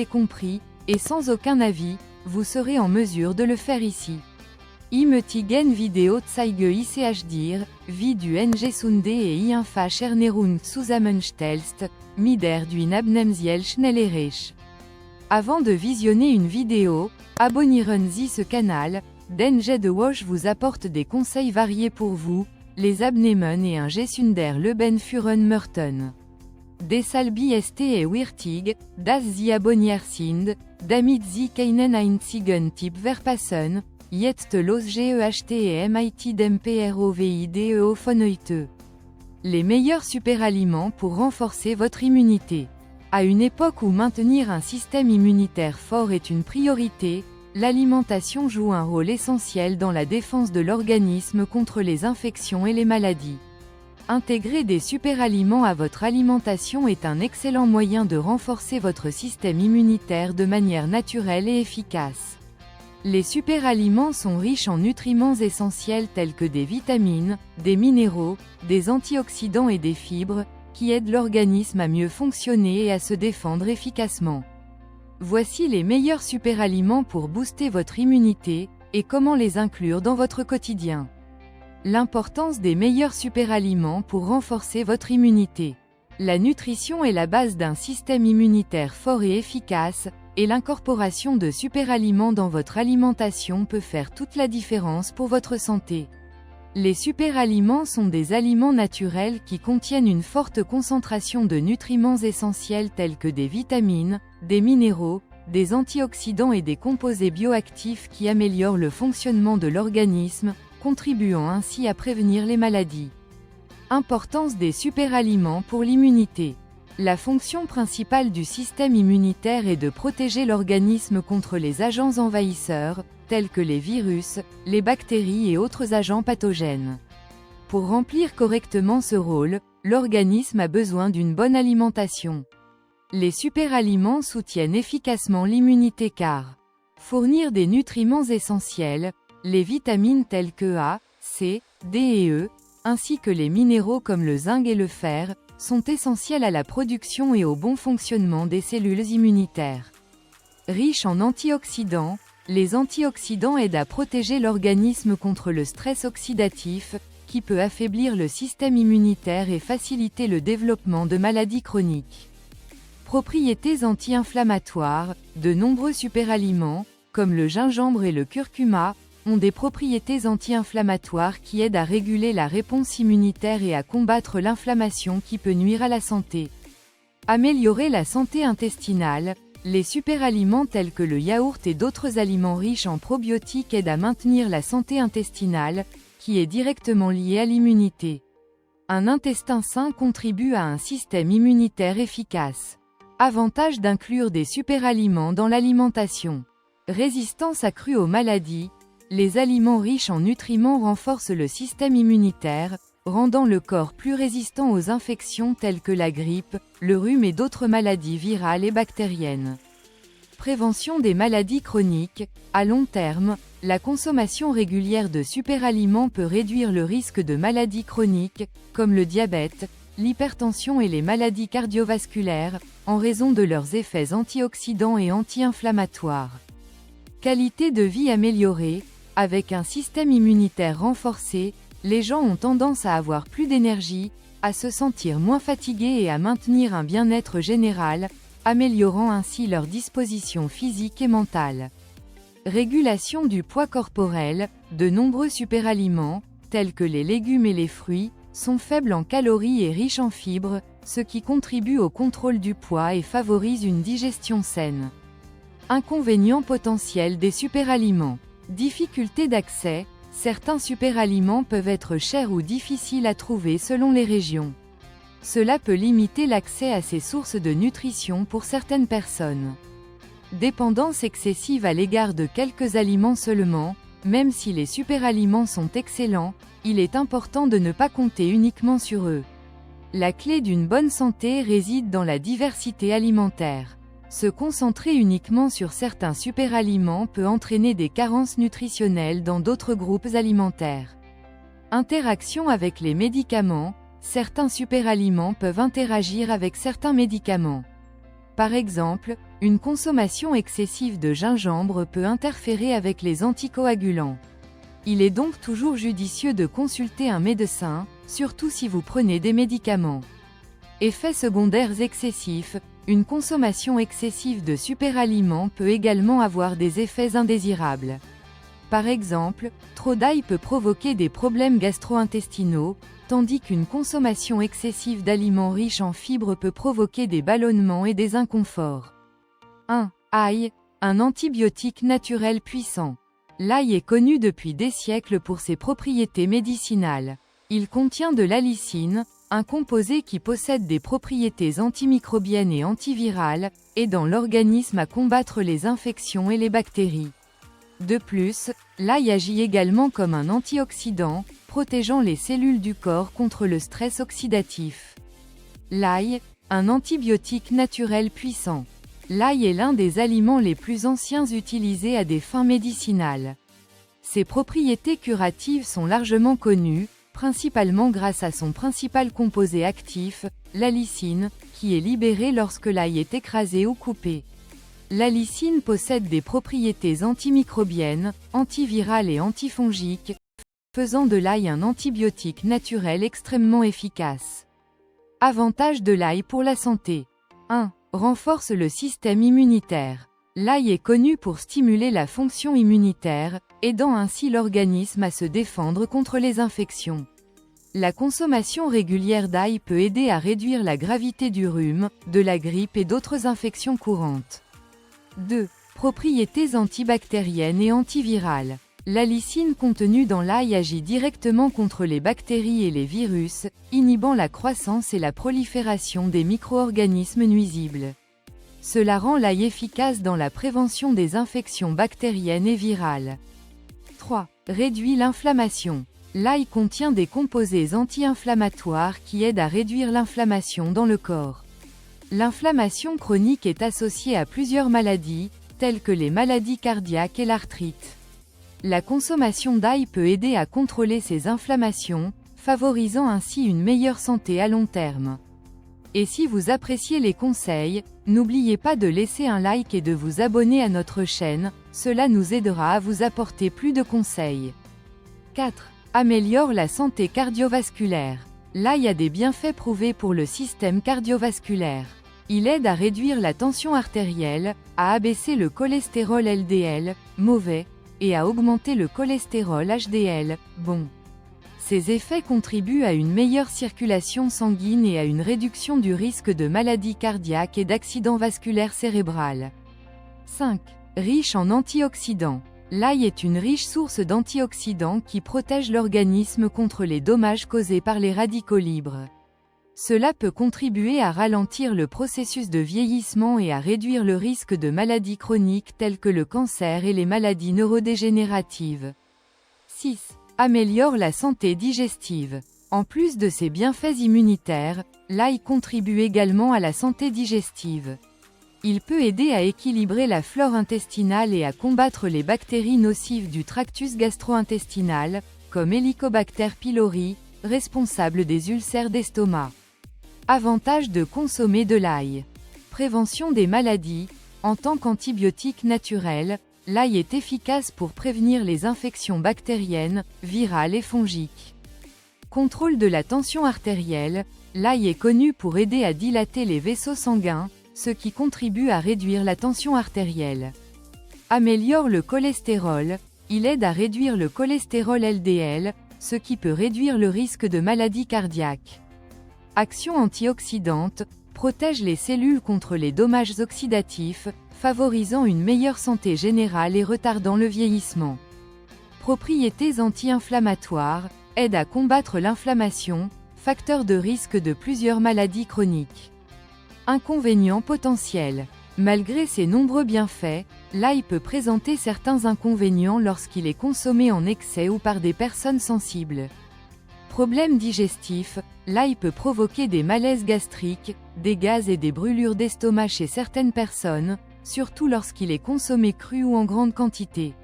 compris, et sans aucun avis, vous serez en mesure de le faire ici. Imetigen Video zeige ich dir, wie du Sunde et einfach Ernährung zusammenstellst, mit der du abnehmst schnell erreichst. Avant de visionner une vidéo, abonnieren Sie ce canal, denn de Wash vous apporte des conseils variés pour vous, les abnehmen et un gesunder Leben führen möchten. Deshalb ist es wichtig, dass Sie abonniert sind, damit Sie keinen einzigen Tipp verpassen, jetzt los GEHT dem PROVIDEO von heute. Les meilleurs superaliments pour renforcer votre immunité. À une époque où maintenir un système immunitaire fort est une priorité, l'alimentation joue un rôle essentiel dans la défense de l'organisme contre les infections et les maladies. Intégrer des superaliments à votre alimentation est un excellent moyen de renforcer votre système immunitaire de manière naturelle et efficace. Les superaliments sont riches en nutriments essentiels tels que des vitamines, des minéraux, des antioxydants et des fibres, qui aident l'organisme à mieux fonctionner et à se défendre efficacement. Voici les meilleurs superaliments pour booster votre immunité, et comment les inclure dans votre quotidien. L'importance des meilleurs superaliments pour renforcer votre immunité. La nutrition est la base d'un système immunitaire fort et efficace, et l'incorporation de superaliments dans votre alimentation peut faire toute la différence pour votre santé. Les superaliments sont des aliments naturels qui contiennent une forte concentration de nutriments essentiels tels que des vitamines, des minéraux, des antioxydants et des composés bioactifs qui améliorent le fonctionnement de l'organisme, contribuant ainsi à prévenir les maladies. Importance des superaliments pour l'immunité. La fonction principale du système immunitaire est de protéger l'organisme contre les agents envahisseurs, tels que les virus, les bactéries et autres agents pathogènes. Pour remplir correctement ce rôle, l'organisme a besoin d'une bonne alimentation. Les superaliments soutiennent efficacement l'immunité car fournir des nutriments essentiels, les vitamines telles que A, C, D et E, ainsi que les minéraux comme le zinc et le fer, sont essentiels à la production et au bon fonctionnement des cellules immunitaires. Riches en antioxydants, les antioxydants aident à protéger l'organisme contre le stress oxydatif, qui peut affaiblir le système immunitaire et faciliter le développement de maladies chroniques. Propriétés anti-inflammatoires, de nombreux superaliments, comme le gingembre et le curcuma, ont des propriétés anti-inflammatoires qui aident à réguler la réponse immunitaire et à combattre l'inflammation qui peut nuire à la santé. Améliorer la santé intestinale, les superaliments tels que le yaourt et d'autres aliments riches en probiotiques aident à maintenir la santé intestinale, qui est directement liée à l'immunité. Un intestin sain contribue à un système immunitaire efficace. Avantage d'inclure des superaliments dans l'alimentation. Résistance accrue aux maladies. Les aliments riches en nutriments renforcent le système immunitaire, rendant le corps plus résistant aux infections telles que la grippe, le rhume et d'autres maladies virales et bactériennes. Prévention des maladies chroniques. À long terme, la consommation régulière de superaliments peut réduire le risque de maladies chroniques, comme le diabète, l'hypertension et les maladies cardiovasculaires, en raison de leurs effets antioxydants et anti-inflammatoires. Qualité de vie améliorée. Avec un système immunitaire renforcé, les gens ont tendance à avoir plus d'énergie, à se sentir moins fatigués et à maintenir un bien-être général, améliorant ainsi leur disposition physique et mentale. Régulation du poids corporel. De nombreux superaliments, tels que les légumes et les fruits, sont faibles en calories et riches en fibres, ce qui contribue au contrôle du poids et favorise une digestion saine. Inconvénients potentiels des superaliments. Difficulté d'accès. Certains superaliments peuvent être chers ou difficiles à trouver selon les régions. Cela peut limiter l'accès à ces sources de nutrition pour certaines personnes. Dépendance excessive à l'égard de quelques aliments seulement. Même si les superaliments sont excellents, il est important de ne pas compter uniquement sur eux. La clé d'une bonne santé réside dans la diversité alimentaire. Se concentrer uniquement sur certains superaliments peut entraîner des carences nutritionnelles dans d'autres groupes alimentaires. Interaction avec les médicaments. Certains superaliments peuvent interagir avec certains médicaments. Par exemple, une consommation excessive de gingembre peut interférer avec les anticoagulants. Il est donc toujours judicieux de consulter un médecin, surtout si vous prenez des médicaments. Effets secondaires excessifs. Une consommation excessive de superaliments peut également avoir des effets indésirables. Par exemple, trop d'ail peut provoquer des problèmes gastro-intestinaux, tandis qu'une consommation excessive d'aliments riches en fibres peut provoquer des ballonnements et des inconforts. 1. Ail, un antibiotique naturel puissant. L'ail est connu depuis des siècles pour ses propriétés médicinales. Il contient de l'allicine, un composé qui possède des propriétés antimicrobiennes et antivirales, aidant l'organisme à combattre les infections et les bactéries. De plus, l'ail agit également comme un antioxydant, protégeant les cellules du corps contre le stress oxydatif. L'ail, un antibiotique naturel puissant. L'ail est l'un des aliments les plus anciens utilisés à des fins médicinales. Ses propriétés curatives sont largement connues, principalement grâce à son principal composé actif, l'allicine, qui est libérée lorsque l'ail est écrasé ou coupé. L'allicine possède des propriétés antimicrobiennes, antivirales et antifongiques, faisant de l'ail un antibiotique naturel extrêmement efficace. Avantages de l'ail pour la santé. 1. Renforce le système immunitaire. L'ail est connu pour stimuler la fonction immunitaire, aidant ainsi l'organisme à se défendre contre les infections. La consommation régulière d'ail peut aider à réduire la gravité du rhume, de la grippe et d'autres infections courantes. 2. Propriétés antibactériennes et antivirales. L'allicine contenue dans l'ail agit directement contre les bactéries et les virus, inhibant la croissance et la prolifération des micro-organismes nuisibles. Cela rend l'ail efficace dans la prévention des infections bactériennes et virales. 3. Réduit l'inflammation. L'ail contient des composés anti-inflammatoires qui aident à réduire l'inflammation dans le corps. L'inflammation chronique est associée à plusieurs maladies, telles que les maladies cardiaques et l'arthrite. La consommation d'ail peut aider à contrôler ces inflammations, favorisant ainsi une meilleure santé à long terme. Et si vous appréciez les conseils, n'oubliez pas de laisser un like et de vous abonner à notre chaîne, cela nous aidera à vous apporter plus de conseils. 4. Améliore la santé cardiovasculaire. L'ail a des bienfaits prouvés pour le système cardiovasculaire. Il aide à réduire la tension artérielle, à abaisser le cholestérol LDL, mauvais, et à augmenter le cholestérol HDL, bon. Ces effets contribuent à une meilleure circulation sanguine et à une réduction du risque de maladies cardiaques et d'accidents vasculaires cérébrales. 5. Riche en antioxydants. L'ail est une riche source d'antioxydants qui protège l'organisme contre les dommages causés par les radicaux libres. Cela peut contribuer à ralentir le processus de vieillissement et à réduire le risque de maladies chroniques telles que le cancer et les maladies neurodégénératives. 6. Améliore la santé digestive. En plus de ses bienfaits immunitaires, l'ail contribue également à la santé digestive. Il peut aider à équilibrer la flore intestinale et à combattre les bactéries nocives du tractus gastro-intestinal, comme Helicobacter pylori, responsable des ulcères d'estomac. Avantage de consommer de l'ail. Prévention des maladies. En tant qu'antibiotique naturel, l'ail est efficace pour prévenir les infections bactériennes, virales et fongiques. Contrôle de la tension artérielle. L'ail est connu pour aider à dilater les vaisseaux sanguins, ce qui contribue à réduire la tension artérielle. Améliore le cholestérol. Il aide à réduire le cholestérol LDL, ce qui peut réduire le risque de maladies cardiaques. Action antioxydante, protège les cellules contre les dommages oxydatifs, favorisant une meilleure santé générale et retardant le vieillissement. Propriétés anti-inflammatoires, aide à combattre l'inflammation, facteur de risque de plusieurs maladies chroniques. Inconvénients potentiels. Malgré ses nombreux bienfaits, l'ail peut présenter certains inconvénients lorsqu'il est consommé en excès ou par des personnes sensibles. Problèmes digestifs. L'ail peut provoquer des malaises gastriques, des gaz et des brûlures d'estomac chez certaines personnes, surtout lorsqu'il est consommé cru ou en grande quantité.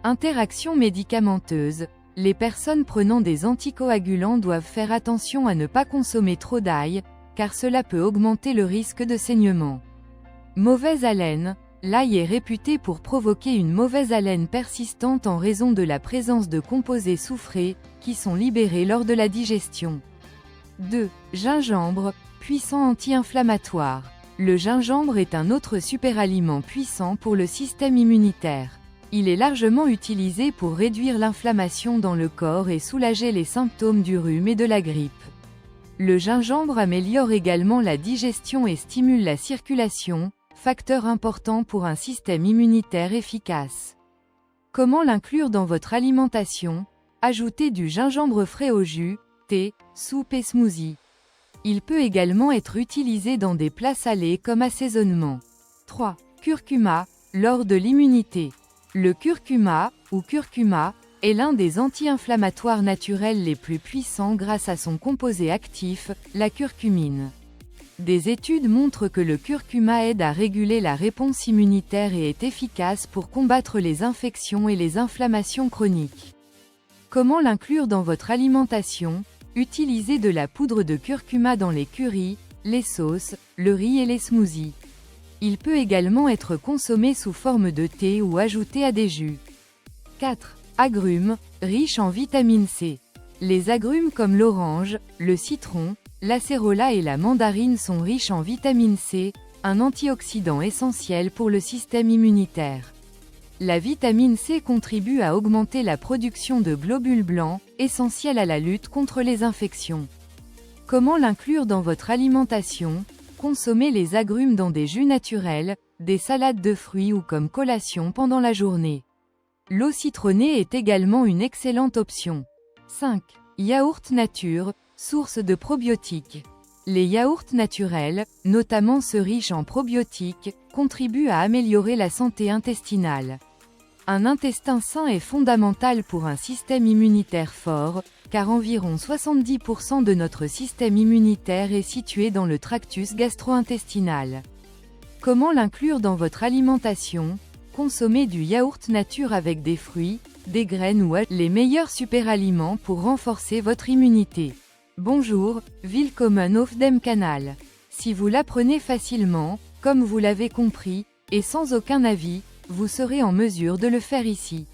Interactions médicamenteuses. Les personnes prenant des anticoagulants doivent faire attention à ne pas consommer trop d'ail, car cela peut augmenter le risque de saignement. Mauvaise haleine. L'ail est réputé pour provoquer une mauvaise haleine persistante en raison de la présence de composés soufrés, qui sont libérés lors de la digestion. 2. Gingembre, puissant anti-inflammatoire. Le gingembre est un autre superaliment puissant pour le système immunitaire. Il est largement utilisé pour réduire l'inflammation dans le corps et soulager les symptômes du rhume et de la grippe. Le gingembre améliore également la digestion et stimule la circulation, facteur important pour un système immunitaire efficace. Comment l'inclure dans votre alimentation? Ajoutez du gingembre frais au jus, thé, soupe et smoothie. Il peut également être utilisé dans des plats salés comme assaisonnement. 3. Curcuma, l'or de l'immunité. Le curcuma, ou curcuma, est l'un des anti-inflammatoires naturels les plus puissants grâce à son composé actif, la curcumine. Des études montrent que le curcuma aide à réguler la réponse immunitaire et est efficace pour combattre les infections et les inflammations chroniques. Comment l'inclure dans votre alimentation? Utilisez de la poudre de curcuma dans les currys, les sauces, le riz et les smoothies. Il peut également être consommé sous forme de thé ou ajouté à des jus. 4. Agrumes, riches en vitamine C. Les agrumes comme l'orange, le citron, l'acérola et la mandarine sont riches en vitamine C, un antioxydant essentiel pour le système immunitaire. La vitamine C contribue à augmenter la production de globules blancs, essentiels à la lutte contre les infections. Comment l'inclure dans votre alimentation? Consommez les agrumes dans des jus naturels, des salades de fruits ou comme collation pendant la journée. L'eau citronnée est également une excellente option. 5. Yaourt nature, source de probiotiques. Les yaourts naturels, notamment ceux riches en probiotiques, contribuent à améliorer la santé intestinale. Un intestin sain est fondamental pour un système immunitaire fort, car environ 70% de notre système immunitaire est situé dans le tractus gastro-intestinal. Comment l'inclure dans votre alimentation? Consommez du yaourt nature avec des fruits, des graines ou les meilleurs superaliments pour renforcer votre immunité. Bonjour, Willkommen auf dem Kanal. Si vous l'apprenez facilement, comme vous l'avez compris, et sans aucun avis, vous serez en mesure de le faire ici.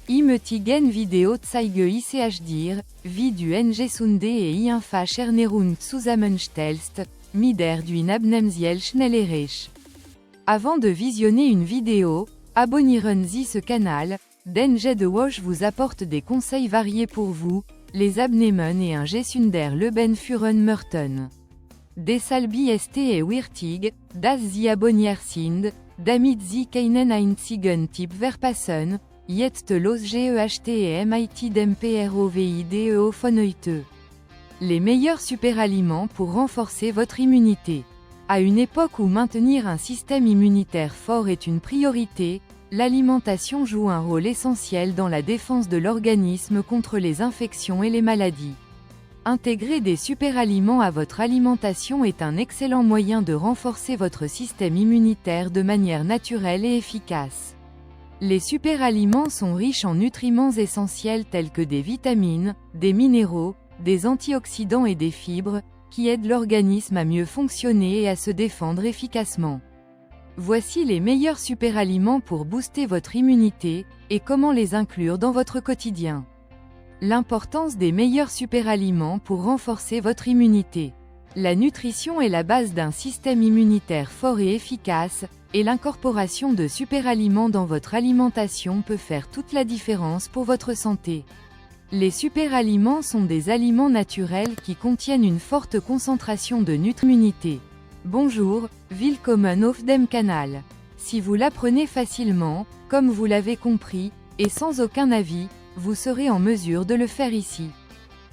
Imötigen Video zeige ich dir, wie du Engesunde et einfach Ernährung zusammenstellst, mit der du abnehmst schnell erreichst. Avant de visionner une vidéo, abonnieren-Sie ce canal, denn jede Woche vous apporte des conseils variés pour vous, les abnehmen et un gesunder Leben führen möchten. Deshalb ist es wichtig, dass Sie abonniert sind, damit Sie keinen einzigen Tipp verpassen, jetzt los GEHT dem PROVIDEO von heute. Les meilleurs superaliments pour renforcer votre immunité. À une époque où maintenir un système immunitaire fort est une priorité, l'alimentation joue un rôle essentiel dans la défense de l'organisme contre les infections et les maladies. Intégrer des superaliments à votre alimentation est un excellent moyen de renforcer votre système immunitaire de manière naturelle et efficace. Les superaliments sont riches en nutriments essentiels tels que des vitamines, des minéraux, des antioxydants et des fibres, qui aident l'organisme à mieux fonctionner et à se défendre efficacement. Voici les meilleurs superaliments pour booster votre immunité, et comment les inclure dans votre quotidien. L'importance des meilleurs superaliments pour renforcer votre immunité. La nutrition est la base d'un système immunitaire fort et efficace, et l'incorporation de superaliments dans votre alimentation peut faire toute la différence pour votre santé. Les superaliments sont des aliments naturels qui contiennent une forte concentration de nutriments. Bonjour, Willkommen auf dem Kanal. Si vous l'apprenez facilement, comme vous l'avez compris, et sans aucun avis, vous serez en mesure de le faire ici.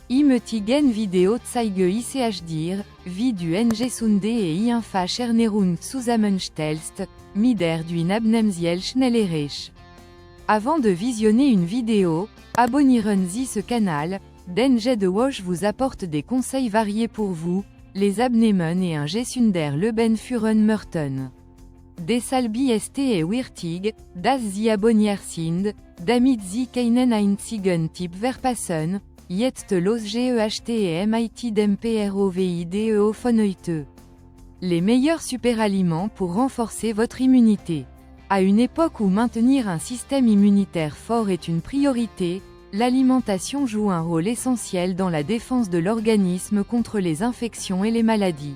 Imötigen Video zeige ich dir, wie du Engesunde et einfach Ernährung zusammenstellst, mit der du abnehmst schnell erreichst. Avant de visionner une vidéo, abonnieren-Sie ce canal, denn jede Woche vous apporte des conseils variés pour vous, les abnehmen et un gesunder Leben führen möchten. Deshalb ist es wichtig, dass Sie abonniert sind, damit Sie keinen einzigen Tipp verpassen, jetzt los GEHT dem PROVIDEO von heute. Les meilleurs superaliments pour renforcer votre immunité. À une époque où maintenir un système immunitaire fort est une priorité, l'alimentation joue un rôle essentiel dans la défense de l'organisme contre les infections et les maladies.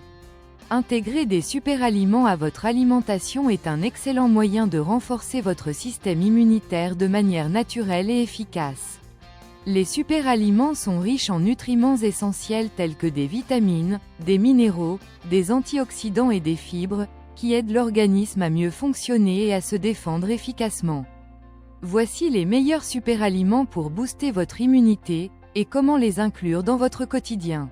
Intégrer des superaliments à votre alimentation est un excellent moyen de renforcer votre système immunitaire de manière naturelle et efficace. Les superaliments sont riches en nutriments essentiels tels que des vitamines, des minéraux, des antioxydants et des fibres, qui aident l'organisme à mieux fonctionner et à se défendre efficacement. Voici les meilleurs superaliments pour booster votre immunité, et comment les inclure dans votre quotidien.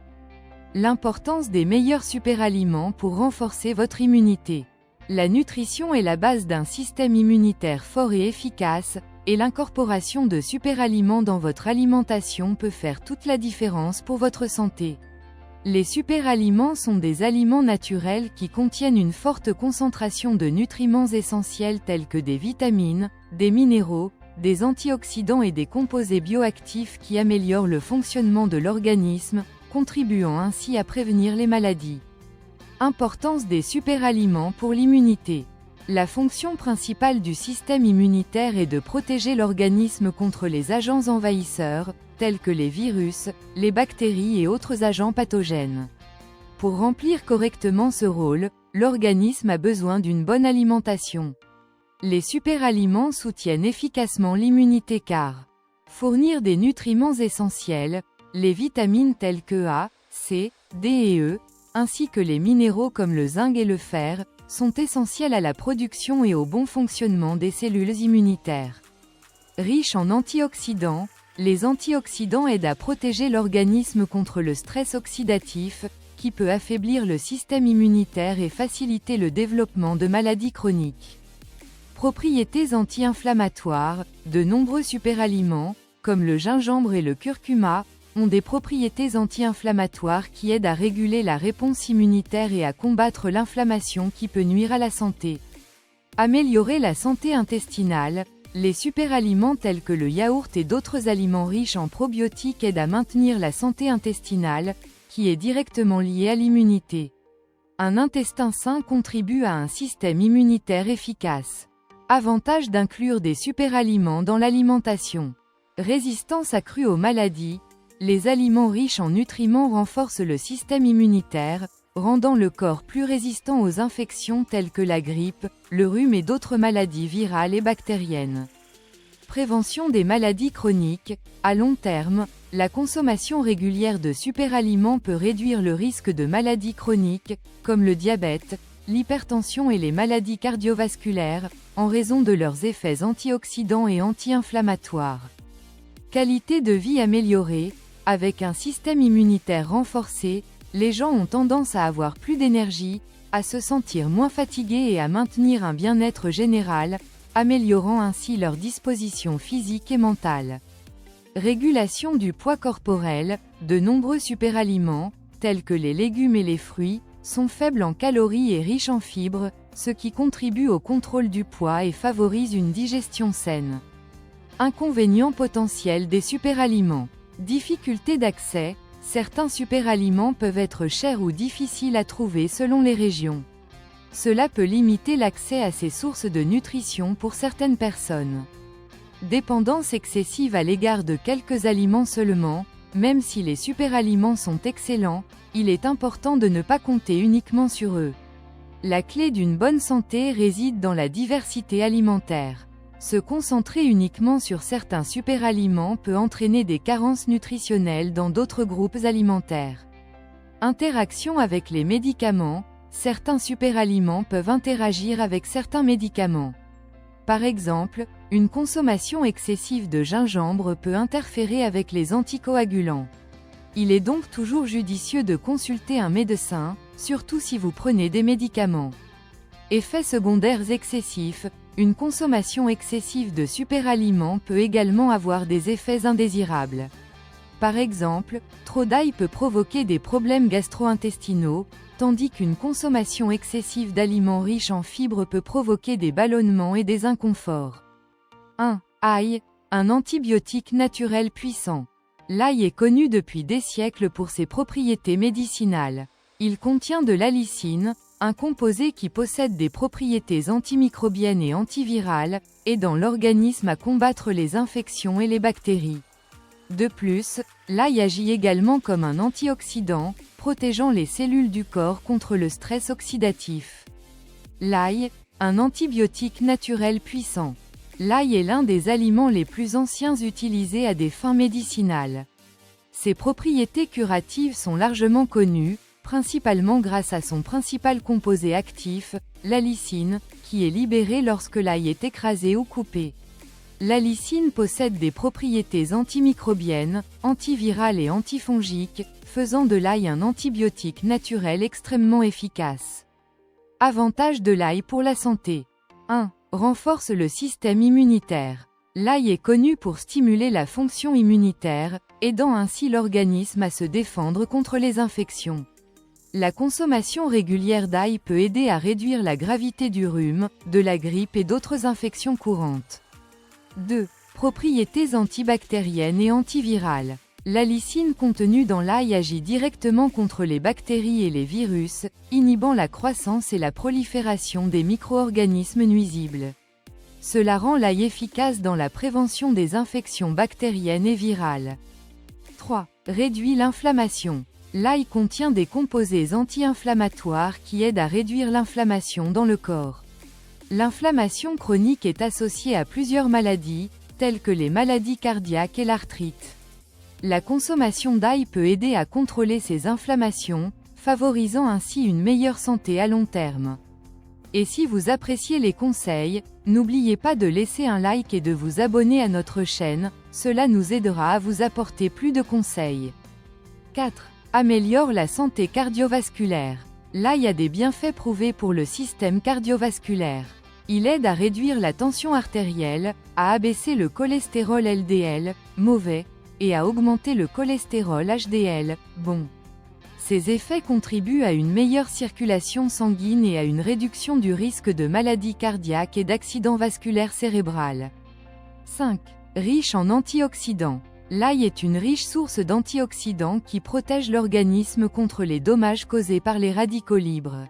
L'importance des meilleurs superaliments pour renforcer votre immunité. La nutrition est la base d'un système immunitaire fort et efficace, et l'incorporation de superaliments dans votre alimentation peut faire toute la différence pour votre santé. Les superaliments sont des aliments naturels qui contiennent une forte concentration de nutriments essentiels tels que des vitamines, des minéraux, des antioxydants et des composés bioactifs qui améliorent le fonctionnement de l'organisme, contribuant ainsi à prévenir les maladies. Importance des superaliments pour l'immunité. La fonction principale du système immunitaire est de protéger l'organisme contre les agents envahisseurs, tels que les virus, les bactéries et autres agents pathogènes. Pour remplir correctement ce rôle, l'organisme a besoin d'une bonne alimentation. Les superaliments soutiennent efficacement l'immunité car fournir des nutriments essentiels, les vitamines telles que A, C, D et E, ainsi que les minéraux comme le zinc et le fer, sont essentiels à la production et au bon fonctionnement des cellules immunitaires. Riches en antioxydants, les antioxydants aident à protéger l'organisme contre le stress oxydatif, qui peut affaiblir le système immunitaire et faciliter le développement de maladies chroniques. Propriétés anti-inflammatoires, de nombreux superaliments, comme le gingembre et le curcuma, ont des propriétés anti-inflammatoires qui aident à réguler la réponse immunitaire et à combattre l'inflammation qui peut nuire à la santé. Améliorer la santé intestinale, les superaliments tels que le yaourt et d'autres aliments riches en probiotiques aident à maintenir la santé intestinale, qui est directement liée à l'immunité. Un intestin sain contribue à un système immunitaire efficace. Avantage d'inclure des superaliments dans l'alimentation. Résistance accrue aux maladies. Les aliments riches en nutriments renforcent le système immunitaire, rendant le corps plus résistant aux infections telles que la grippe, le rhume et d'autres maladies virales et bactériennes. Prévention des maladies chroniques. À long terme, la consommation régulière de superaliments peut réduire le risque de maladies chroniques, comme le diabète, l'hypertension et les maladies cardiovasculaires, en raison de leurs effets antioxydants et anti-inflammatoires. Qualité de vie améliorée. Avec un système immunitaire renforcé, les gens ont tendance à avoir plus d'énergie, à se sentir moins fatigués et à maintenir un bien-être général, améliorant ainsi leur disposition physique et mentale. Régulation du poids corporel. De nombreux superaliments, tels que les légumes et les fruits, sont faibles en calories et riches en fibres, ce qui contribue au contrôle du poids et favorise une digestion saine. Inconvénients potentiels des superaliments. Difficulté d'accès. Certains superaliments peuvent être chers ou difficiles à trouver selon les régions. Cela peut limiter l'accès à ces sources de nutrition pour certaines personnes. Dépendance excessive à l'égard de quelques aliments seulement. Même si les superaliments sont excellents, il est important de ne pas compter uniquement sur eux. La clé d'une bonne santé réside dans la diversité alimentaire. Se concentrer uniquement sur certains superaliments peut entraîner des carences nutritionnelles dans d'autres groupes alimentaires. Interaction avec les médicaments. Certains superaliments peuvent interagir avec certains médicaments. Par exemple, une consommation excessive de gingembre peut interférer avec les anticoagulants. Il est donc toujours judicieux de consulter un médecin, surtout si vous prenez des médicaments. Effets secondaires excessifs. Une consommation excessive de superaliments peut également avoir des effets indésirables. Par exemple, trop d'ail peut provoquer des problèmes gastro-intestinaux, tandis qu'une consommation excessive d'aliments riches en fibres peut provoquer des ballonnements et des inconforts. 1. Ail, un antibiotique naturel puissant. L'ail est connu depuis des siècles pour ses propriétés médicinales. Il contient de l'allicine, un composé qui possède des propriétés antimicrobiennes et antivirales, aidant l'organisme à combattre les infections et les bactéries. De plus, l'ail agit également comme un antioxydant, protégeant les cellules du corps contre le stress oxydatif. L'ail, un antibiotique naturel puissant. L'ail est l'un des aliments les plus anciens utilisés à des fins médicinales. Ses propriétés curatives sont largement connues, principalement grâce à son principal composé actif, l'allicine, qui est libéré lorsque l'ail est écrasé ou coupé. L'allicine possède des propriétés antimicrobiennes, antivirales et antifongiques, faisant de l'ail un antibiotique naturel extrêmement efficace. Avantages de l'ail pour la santé. 1. Renforce le système immunitaire. L'ail est connu pour stimuler la fonction immunitaire, aidant ainsi l'organisme à se défendre contre les infections. La consommation régulière d'ail peut aider à réduire la gravité du rhume, de la grippe et d'autres infections courantes. 2. Propriétés antibactériennes et antivirales. L'allicine contenue dans l'ail agit directement contre les bactéries et les virus, inhibant la croissance et la prolifération des micro-organismes nuisibles. Cela rend l'ail efficace dans la prévention des infections bactériennes et virales. 3. Réduit l'inflammation. L'ail contient des composés anti-inflammatoires qui aident à réduire l'inflammation dans le corps. L'inflammation chronique est associée à plusieurs maladies, telles que les maladies cardiaques et l'arthrite. La consommation d'ail peut aider à contrôler ces inflammations, favorisant ainsi une meilleure santé à long terme. Et si vous appréciez les conseils, n'oubliez pas de laisser un like et de vous abonner à notre chaîne, cela nous aidera à vous apporter plus de conseils. 4. Améliore la santé cardiovasculaire. L'ail a des bienfaits prouvés pour le système cardiovasculaire. Il aide à réduire la tension artérielle, à abaisser le cholestérol LDL, mauvais, et à augmenter le cholestérol HDL, bon. Ces effets contribuent à une meilleure circulation sanguine et à une réduction du risque de maladies cardiaques et d'accidents vasculaires cérébrales. 5. Riche en antioxydants. L'ail est une riche source d'antioxydants qui protège l'organisme contre les dommages causés par les radicaux libres.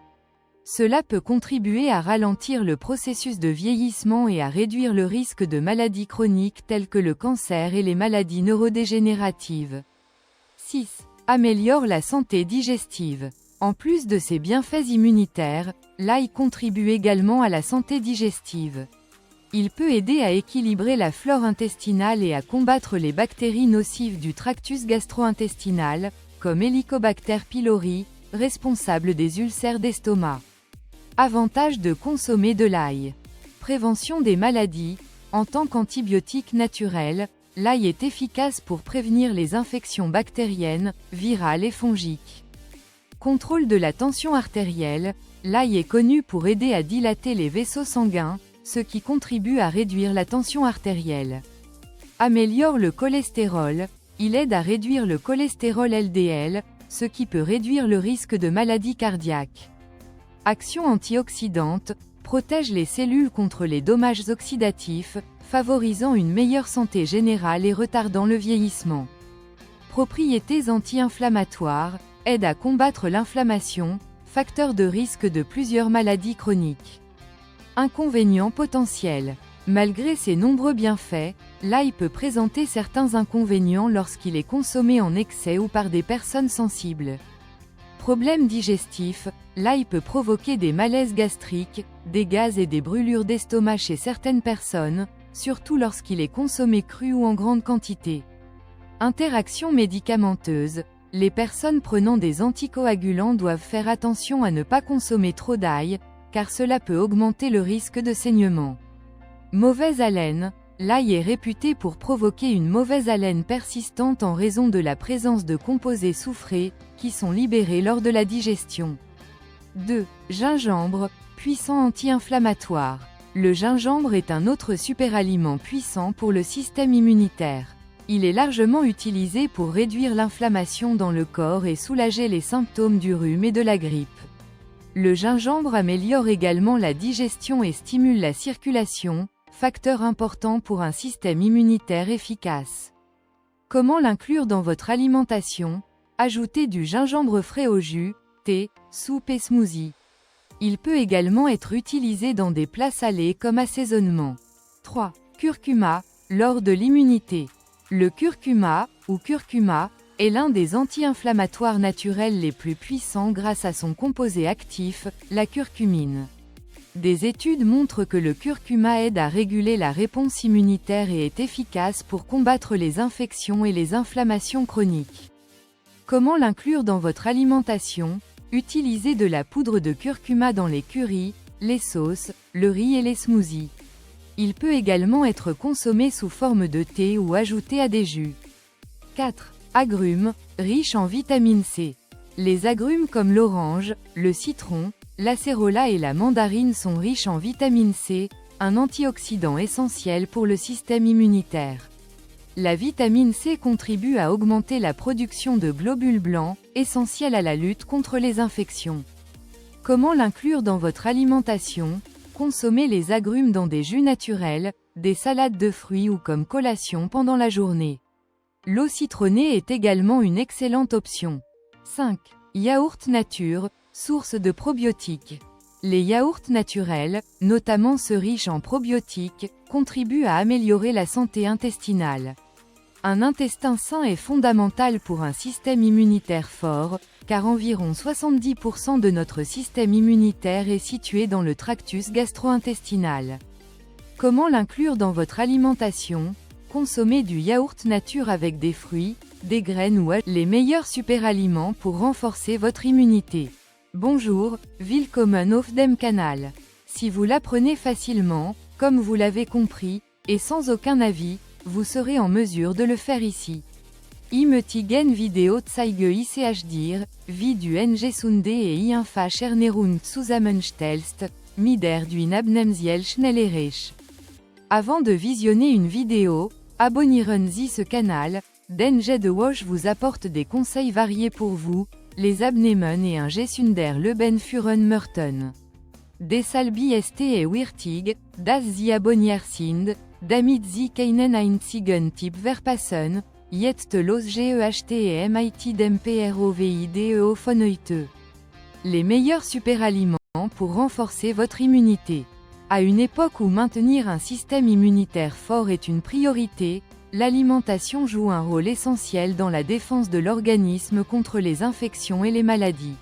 Cela peut contribuer à ralentir le processus de vieillissement et à réduire le risque de maladies chroniques telles que le cancer et les maladies neurodégénératives. 6. Améliore la santé digestive. En plus de ses bienfaits immunitaires, l'ail contribue également à la santé digestive. Il peut aider à équilibrer la flore intestinale et à combattre les bactéries nocives du tractus gastro-intestinal, comme Helicobacter pylori, responsable des ulcères d'estomac. Avantage de consommer de l'ail. Prévention des maladies. En tant qu'antibiotique naturel, l'ail est efficace pour prévenir les infections bactériennes, virales et fongiques. Contrôle de la tension artérielle. L'ail est connu pour aider à dilater les vaisseaux sanguins, ce qui contribue à réduire la tension artérielle. Améliore le cholestérol. Il aide à réduire le cholestérol LDL, ce qui peut réduire le risque de maladies cardiaques. Action antioxydante. Protège les cellules contre les dommages oxydatifs, favorisant une meilleure santé générale et retardant le vieillissement. Propriétés anti-inflammatoires. Aide à combattre l'inflammation, facteur de risque de plusieurs maladies chroniques. Inconvénients potentiels. Malgré ses nombreux bienfaits, l'ail peut présenter certains inconvénients lorsqu'il est consommé en excès ou par des personnes sensibles. Problèmes digestifs. L'ail peut provoquer des malaises gastriques, des gaz et des brûlures d'estomac chez certaines personnes, surtout lorsqu'il est consommé cru ou en grande quantité. Interactions médicamenteuses. Les personnes prenant des anticoagulants doivent faire attention à ne pas consommer trop d'ail, car cela peut augmenter le risque de saignement. Mauvaise haleine. L'ail est réputé pour provoquer une mauvaise haleine persistante en raison de la présence de composés soufrés, qui sont libérés lors de la digestion. 2. Gingembre, puissant anti-inflammatoire. Le gingembre est un autre superaliment puissant pour le système immunitaire. Il est largement utilisé pour réduire l'inflammation dans le corps et soulager les symptômes du rhume et de la grippe. Le gingembre améliore également la digestion et stimule la circulation, facteur important pour un système immunitaire efficace. Comment l'inclure dans votre alimentation? Ajoutez du gingembre frais au jus, thé, soupe et smoothie. Il peut également être utilisé dans des plats salés comme assaisonnement. 3. Curcuma, l'or de l'immunité. Le curcuma, ou curcuma, est l'un des anti-inflammatoires naturels les plus puissants grâce à son composé actif, la curcumine. Des études montrent que le curcuma aide à réguler la réponse immunitaire et est efficace pour combattre les infections et les inflammations chroniques. Comment l'inclure dans votre alimentation? Utilisez de la poudre de curcuma dans les currys, les sauces, le riz et les smoothies. Il peut également être consommé sous forme de thé ou ajouté à des jus. 4. Agrumes, riches en vitamine C. Les agrumes comme l'orange, le citron, l'acérola et la mandarine sont riches en vitamine C, un antioxydant essentiel pour le système immunitaire. La vitamine C contribue à augmenter la production de globules blancs, essentiels à la lutte contre les infections. Comment l'inclure dans votre alimentation? Consommez les agrumes dans des jus naturels, des salades de fruits ou comme collation pendant la journée. L'eau citronnée est également une excellente option. 5. Yaourt nature, source de probiotiques. Les yaourts naturels, notamment ceux riches en probiotiques, contribuent à améliorer la santé intestinale. Un intestin sain est fondamental pour un système immunitaire fort, car environ 70% de notre système immunitaire est situé dans le tractus gastro-intestinal. Comment l'inclure dans votre alimentation? Consommez du yaourt nature avec des fruits, des graines ou les meilleurs superaliments pour renforcer votre immunité. Bonjour, willkommen auf dem Kanal. Si vous l'apprenez facilement, comme vous l'avez compris, et sans aucun avis, vous serez en mesure de le faire ici. Imötigen Video zeige ich dir, wie du Engesunde et einfach Ernährung zusammenstellst, mit der du abnehmst schnell erreichst. Avant de visionner une vidéo, abonnieren Sie ce canal, denn jede Woche vous apporte des conseils variés pour vous, les abnehmen et un gesunder Leben führen möchten. Deshalb ist es wichtig, dass Sie abonniert sind, damit Sie keinen einzigen Tipp verpassen, jetzt los mit dem Pro-Video von heute. Les meilleurs superaliments pour renforcer votre immunité. À une époque où maintenir un système immunitaire fort est une priorité, l'alimentation joue un rôle essentiel dans la défense de l'organisme contre les infections et les maladies.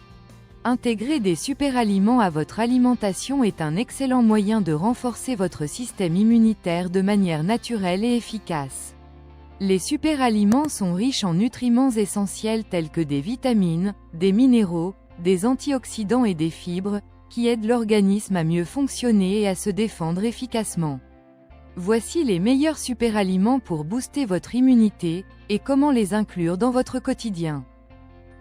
Intégrer des superaliments à votre alimentation est un excellent moyen de renforcer votre système immunitaire de manière naturelle et efficace. Les superaliments sont riches en nutriments essentiels tels que des vitamines, des minéraux, des antioxydants et des fibres, qui aident l'organisme à mieux fonctionner et à se défendre efficacement. Voici les meilleurs superaliments pour booster votre immunité, et comment les inclure dans votre quotidien.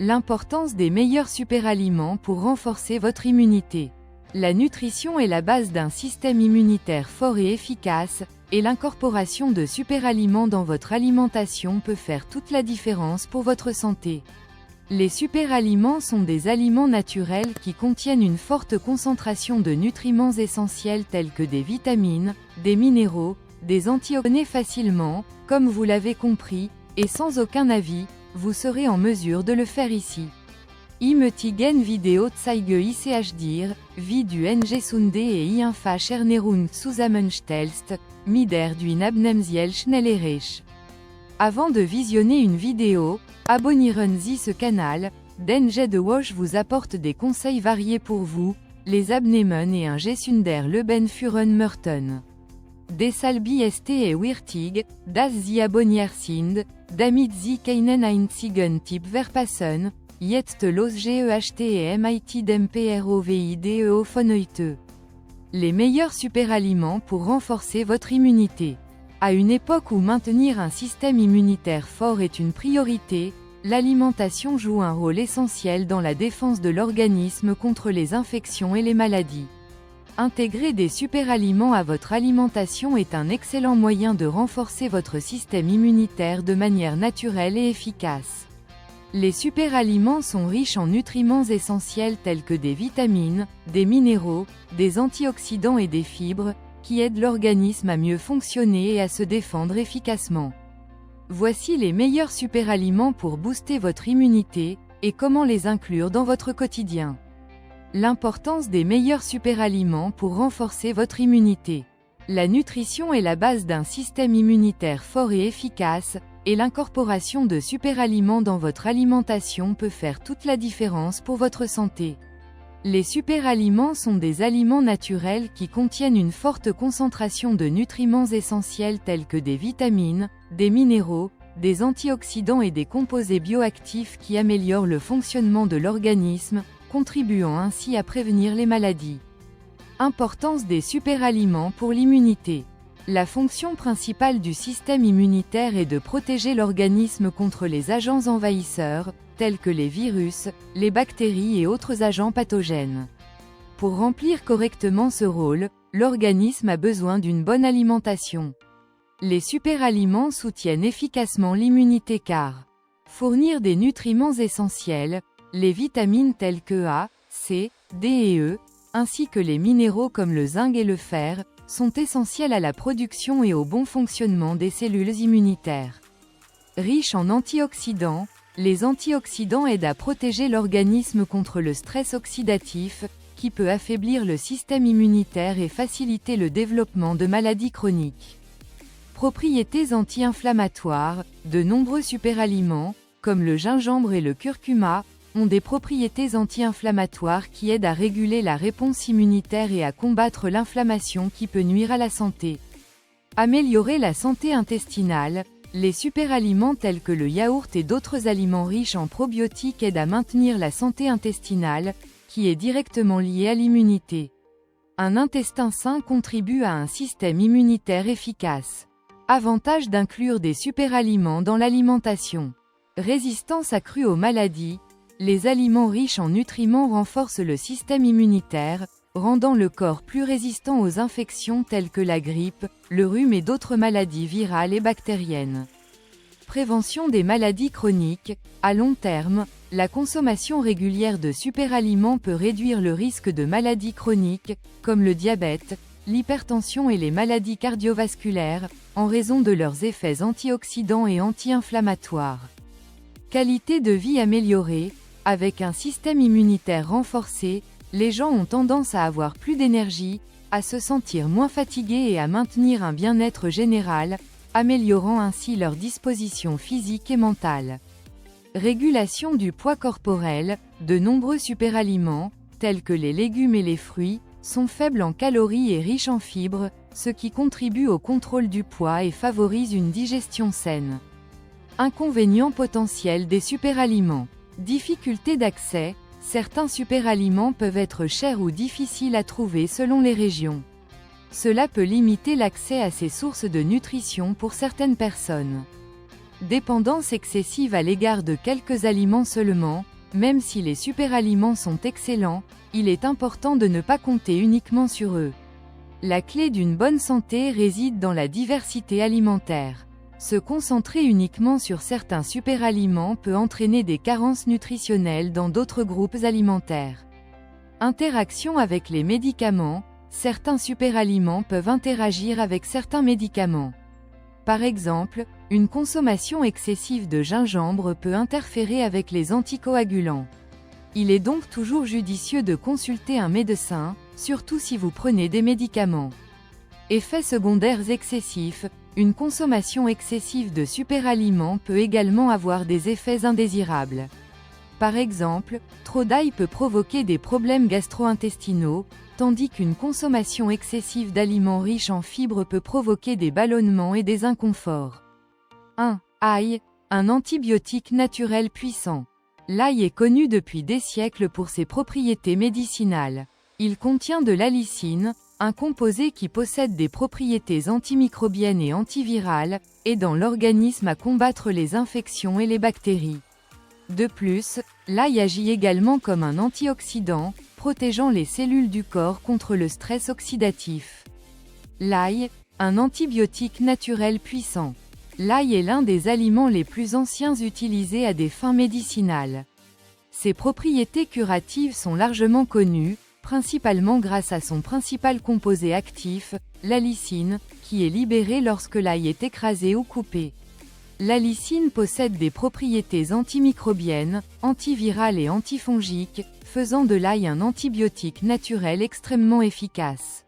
L'importance des meilleurs superaliments pour renforcer votre immunité. La nutrition est la base d'un système immunitaire fort et efficace, et l'incorporation de superaliments dans votre alimentation peut faire toute la différence pour votre santé. Les superaliments sont des aliments naturels qui contiennent une forte concentration de nutriments essentiels tels que des vitamines, des minéraux, des antioxydants facilement, comme vous l'avez compris, et sans aucun avis, vous serez en mesure de le faire ici. Imötigen Video zeige ich dir, wie du Engesunde et einfach Ernährung zusammenstellst, mit der du abnehmst schnell erreichst. Avant de visionner une vidéo, abonnieren Sie ce canal, denn jede Woche vous apporte des conseils variés pour vous, les abnehmen et un gesunder Leben führen möchten. Deshalb ist es wichtig, dass Sie abonniert sind, damit Sie keinen einzigen Tipp verpassen, jetzt los mit dem Pro-Video von heute. Les meilleurs superaliments pour renforcer votre immunité. À une époque où maintenir un système immunitaire fort est une priorité, l'alimentation joue un rôle essentiel dans la défense de l'organisme contre les infections et les maladies. Intégrer des superaliments à votre alimentation est un excellent moyen de renforcer votre système immunitaire de manière naturelle et efficace. Les superaliments sont riches en nutriments essentiels tels que des vitamines, des minéraux, des antioxydants et des fibres, qui aident l'organisme à mieux fonctionner et à se défendre efficacement. Voici les meilleurs superaliments pour booster votre immunité, et comment les inclure dans votre quotidien. L'importance des meilleurs superaliments pour renforcer votre immunité. La nutrition est la base d'un système immunitaire fort et efficace, et l'incorporation de superaliments dans votre alimentation peut faire toute la différence pour votre santé. Les superaliments sont des aliments naturels qui contiennent une forte concentration de nutriments essentiels tels que des vitamines, des minéraux, des antioxydants et des composés bioactifs qui améliorent le fonctionnement de l'organisme, contribuant ainsi à prévenir les maladies. Importance des superaliments pour l'immunité. La fonction principale du système immunitaire est de protéger l'organisme contre les agents envahisseurs, tels que les virus, les bactéries et autres agents pathogènes. Pour remplir correctement ce rôle, l'organisme a besoin d'une bonne alimentation. Les superaliments soutiennent efficacement l'immunité car fournir des nutriments essentiels, les vitamines telles que A, C, D et E, ainsi que les minéraux comme le zinc et le fer, sont essentiels à la production et au bon fonctionnement des cellules immunitaires. Riches en antioxydants, les antioxydants aident à protéger l'organisme contre le stress oxydatif, qui peut affaiblir le système immunitaire et faciliter le développement de maladies chroniques. Propriétés anti-inflammatoires, de nombreux superaliments, comme le gingembre et le curcuma, ont des propriétés anti-inflammatoires qui aident à réguler la réponse immunitaire et à combattre l'inflammation qui peut nuire à la santé. Améliorer la santé intestinale, les superaliments tels que le yaourt et d'autres aliments riches en probiotiques aident à maintenir la santé intestinale, qui est directement liée à l'immunité. Un intestin sain contribue à un système immunitaire efficace. Avantage d'inclure des superaliments dans l'alimentation. Résistance accrue aux maladies. Les aliments riches en nutriments renforcent le système immunitaire, rendant le corps plus résistant aux infections telles que la grippe, le rhume et d'autres maladies virales et bactériennes. Prévention des maladies chroniques. À long terme, la consommation régulière de superaliments peut réduire le risque de maladies chroniques, comme le diabète, l'hypertension et les maladies cardiovasculaires, en raison de leurs effets antioxydants et anti-inflammatoires. Qualité de vie améliorée. Avec un système immunitaire renforcé, les gens ont tendance à avoir plus d'énergie, à se sentir moins fatigués et à maintenir un bien-être général, améliorant ainsi leur disposition physique et mentale. Régulation du poids corporel. De nombreux superaliments, tels que les légumes et les fruits, sont faibles en calories et riches en fibres, ce qui contribue au contrôle du poids et favorise une digestion saine. Inconvénients potentiels des superaliments. Difficulté d'accès. Certains superaliments peuvent être chers ou difficiles à trouver selon les régions. Cela peut limiter l'accès à ces sources de nutrition pour certaines personnes. Dépendance excessive à l'égard de quelques aliments seulement. Même si les superaliments sont excellents, il est important de ne pas compter uniquement sur eux. La clé d'une bonne santé réside dans la diversité alimentaire. Se concentrer uniquement sur certains superaliments peut entraîner des carences nutritionnelles dans d'autres groupes alimentaires. Interaction avec les médicaments. Certains superaliments peuvent interagir avec certains médicaments. Par exemple, une consommation excessive de gingembre peut interférer avec les anticoagulants. Il est donc toujours judicieux de consulter un médecin, surtout si vous prenez des médicaments. Effets secondaires excessifs. Une consommation excessive de superaliments peut également avoir des effets indésirables. Par exemple, trop d'ail peut provoquer des problèmes gastro-intestinaux, tandis qu'une consommation excessive d'aliments riches en fibres peut provoquer des ballonnements et des inconforts. 1. Ail, un antibiotique naturel puissant. L'ail est connu depuis des siècles pour ses propriétés médicinales. Il contient de l'allicine, un composé qui possède des propriétés antimicrobiennes et antivirales, aidant l'organisme à combattre les infections et les bactéries. De plus, l'ail agit également comme un antioxydant, protégeant les cellules du corps contre le stress oxydatif. L'ail, un antibiotique naturel puissant. L'ail est l'un des aliments les plus anciens utilisés à des fins médicinales. Ses propriétés curatives sont largement connues, principalement grâce à son principal composé actif, l'allicine, qui est libérée lorsque l'ail est écrasé ou coupé. L'allicine possède des propriétés antimicrobiennes, antivirales et antifongiques, faisant de l'ail un antibiotique naturel extrêmement efficace.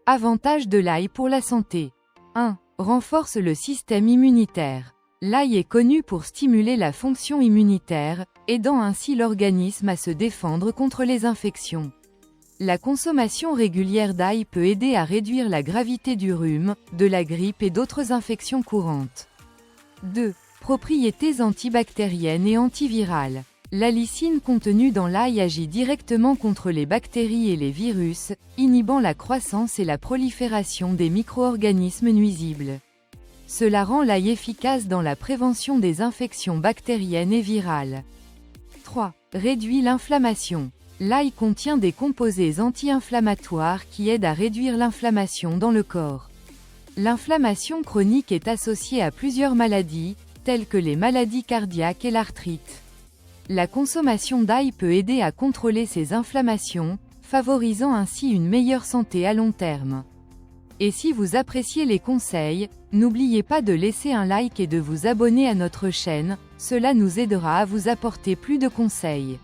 Avantages de l'ail pour la santé. 1. Renforce le système immunitaire. L'ail est connu pour stimuler la fonction immunitaire, aidant ainsi l'organisme à se défendre contre les infections. La consommation régulière d'ail peut aider à réduire la gravité du rhume, de la grippe et d'autres infections courantes. 2. Propriétés antibactériennes et antivirales. La lysine contenue dans l'ail agit directement contre les bactéries et les virus, inhibant la croissance et la prolifération des micro-organismes nuisibles. Cela rend l'ail efficace dans la prévention des infections bactériennes et virales. 3. Réduit l'inflammation. L'ail contient des composés anti-inflammatoires qui aident à réduire l'inflammation dans le corps. L'inflammation chronique est associée à plusieurs maladies, telles que les maladies cardiaques et l'arthrite. La consommation d'ail peut aider à contrôler ces inflammations, favorisant ainsi une meilleure santé à long terme. Et si vous appréciez les conseils, n'oubliez pas de laisser un like et de vous abonner à notre chaîne, cela nous aidera à vous apporter plus de conseils.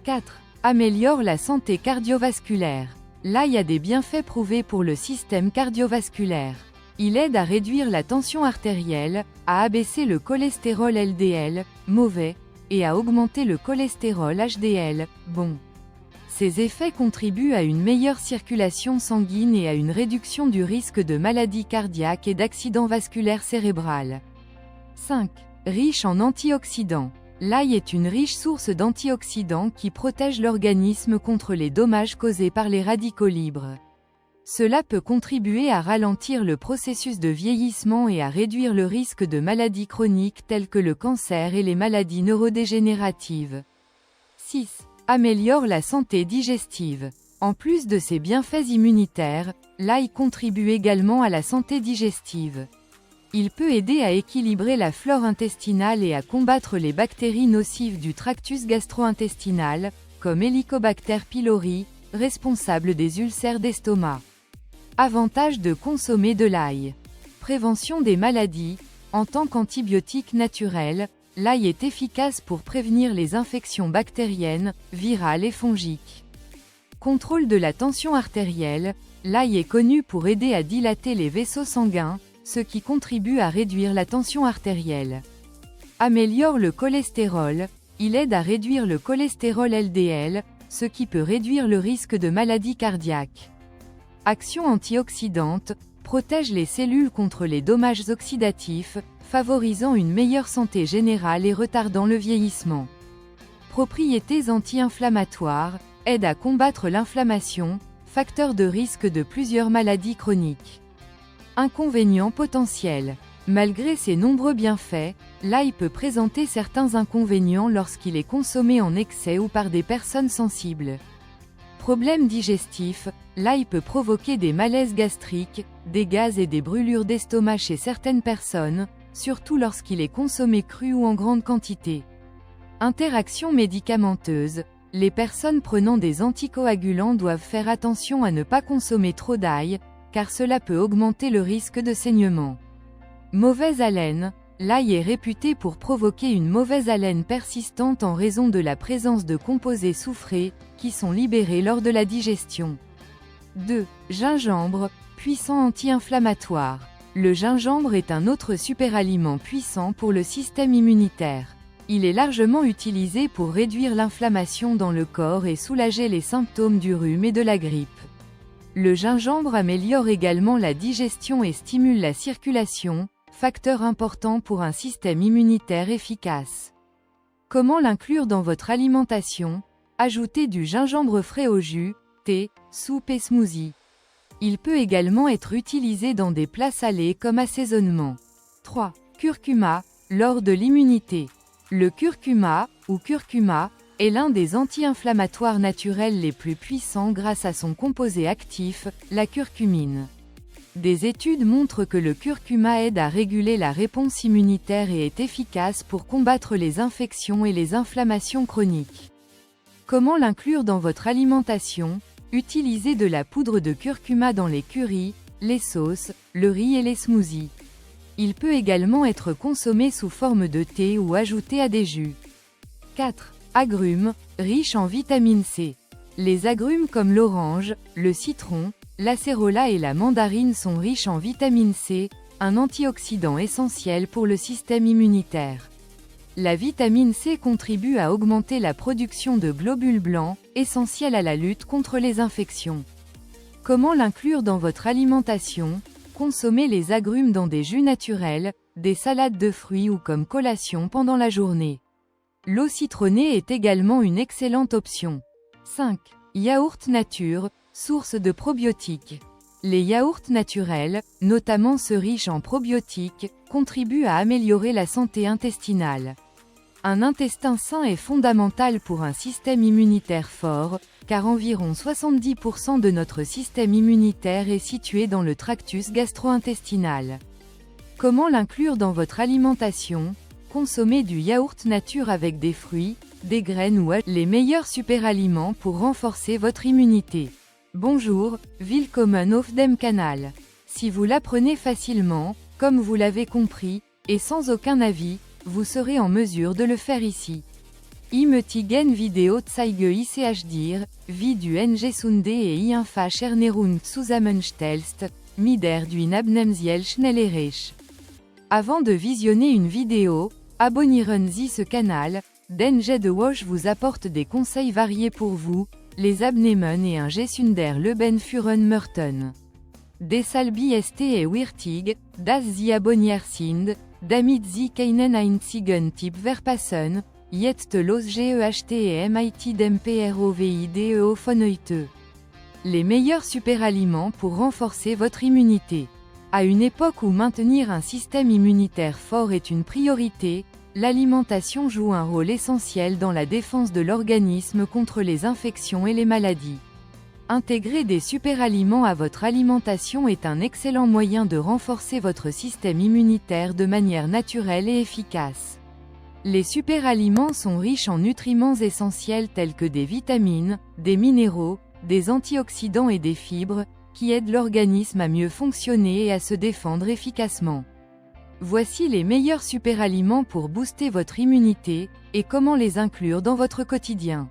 4. Améliore la santé cardiovasculaire. L'ail a des bienfaits prouvés pour le système cardiovasculaire. Il aide à réduire la tension artérielle, à abaisser le cholestérol LDL, mauvais, et à augmenter le cholestérol HDL, bon. Ces effets contribuent à une meilleure circulation sanguine et à une réduction du risque de maladies cardiaques et d'accidents vasculaires cérébrales. 5. Riche en antioxydants. L'ail est une riche source d'antioxydants qui protège l'organisme contre les dommages causés par les radicaux libres. Cela peut contribuer à ralentir le processus de vieillissement et à réduire le risque de maladies chroniques telles que le cancer et les maladies neurodégénératives. 6. Améliore la santé digestive. En plus de ses bienfaits immunitaires, l'ail contribue également à la santé digestive. Il peut aider à équilibrer la flore intestinale et à combattre les bactéries nocives du tractus gastro-intestinal, comme Helicobacter pylori, responsable des ulcères d'estomac. Avantage de consommer de l'ail. Prévention des maladies. En tant qu'antibiotique naturel, l'ail est efficace pour prévenir les infections bactériennes, virales et fongiques. Contrôle de la tension artérielle. L'ail est connu pour aider à dilater les vaisseaux sanguins, ce qui contribue à réduire la tension artérielle. Améliore le cholestérol. Il aide à réduire le cholestérol LDL, ce qui peut réduire le risque de maladies cardiaques. Action antioxydante. Protège les cellules contre les dommages oxydatifs, favorisant une meilleure santé générale et retardant le vieillissement. Propriétés anti-inflammatoires. Aide à combattre l'inflammation, facteur de risque de plusieurs maladies chroniques. Inconvénients potentiels. Malgré ses nombreux bienfaits, l'ail peut présenter certains inconvénients lorsqu'il est consommé en excès ou par des personnes sensibles. Problèmes digestifs. L'ail peut provoquer des malaises gastriques, des gaz et des brûlures d'estomac chez certaines personnes, surtout lorsqu'il est consommé cru ou en grande quantité. Interactions médicamenteuses. Les personnes prenant des anticoagulants doivent faire attention à ne pas consommer trop d'ail, car cela peut augmenter le risque de saignement. Mauvaise haleine. L'ail est réputé pour provoquer une mauvaise haleine persistante en raison de la présence de composés soufrés, qui sont libérés lors de la digestion. 2. Gingembre, puissant anti-inflammatoire. Le gingembre est un autre superaliment puissant pour le système immunitaire. Il est largement utilisé pour réduire l'inflammation dans le corps et soulager les symptômes du rhume et de la grippe. Le gingembre améliore également la digestion et stimule la circulation, facteur important pour un système immunitaire efficace. Comment l'inclure dans votre alimentation? Ajoutez du gingembre frais au jus, thé, soupe et smoothie. Il peut également être utilisé dans des plats salés comme assaisonnement. 3. Curcuma, l'or de l'immunité. Le curcuma, ou curcuma, est l'un des anti-inflammatoires naturels les plus puissants grâce à son composé actif, la curcumine. Des études montrent que le curcuma aide à réguler la réponse immunitaire et est efficace pour combattre les infections et les inflammations chroniques. Comment l'inclure dans votre alimentation? Utilisez de la poudre de curcuma dans les currys, les sauces, le riz et les smoothies. Il peut également être consommé sous forme de thé ou ajouté à des jus. 4. Agrumes, riches en vitamine C. Les agrumes comme l'orange, le citron, l'acérola et la mandarine sont riches en vitamine C, un antioxydant essentiel pour le système immunitaire. La vitamine C contribue à augmenter la production de globules blancs, essentiels à la lutte contre les infections. Comment l'inclure dans votre alimentation? Consommez les agrumes dans des jus naturels, des salades de fruits ou comme collation pendant la journée. L'eau citronnée est également une excellente option. 5. Yaourt nature, source de probiotiques. Les yaourts naturels, notamment ceux riches en probiotiques, contribuent à améliorer la santé intestinale. Un intestin sain est fondamental pour un système immunitaire fort, car environ 70% de notre système immunitaire est situé dans le tractus gastro-intestinal. Comment l'inclure dans votre alimentation? Consommez du yaourt nature avec des fruits, des graines ou les meilleurs superaliments pour renforcer votre immunité. Bonjour, willkommen auf dem Kanal. Si vous l'apprenez facilement, comme vous l'avez compris, et sans aucun avis, vous serez en mesure de le faire ici. Möchten Video zeige ich dir, wie du Engesunde et einfach Ernährung zusammenstellst, mit der du abnehmst schnell erreichst. Avant de visionner une vidéo, abonnieren Sie ce canal, denn je vous apporte des conseils variés pour vous, les abnehmen et un gesunder Leben führen möchten. Deshalb ist es wichtig, dass Sie abonniert sind, damit Sie keinen einzigen Tipp verpassen, jetzt los mit dem Provideo von heute. Les meilleurs superaliments pour renforcer votre immunité. À une époque où maintenir un système immunitaire fort est une priorité, l'alimentation joue un rôle essentiel dans la défense de l'organisme contre les infections et les maladies. Intégrer des superaliments à votre alimentation est un excellent moyen de renforcer votre système immunitaire de manière naturelle et efficace. Les superaliments sont riches en nutriments essentiels tels que des vitamines, des minéraux, des antioxydants et des fibres, qui aident l'organisme à mieux fonctionner et à se défendre efficacement. Voici les meilleurs superaliments pour booster votre immunité, et comment les inclure dans votre quotidien.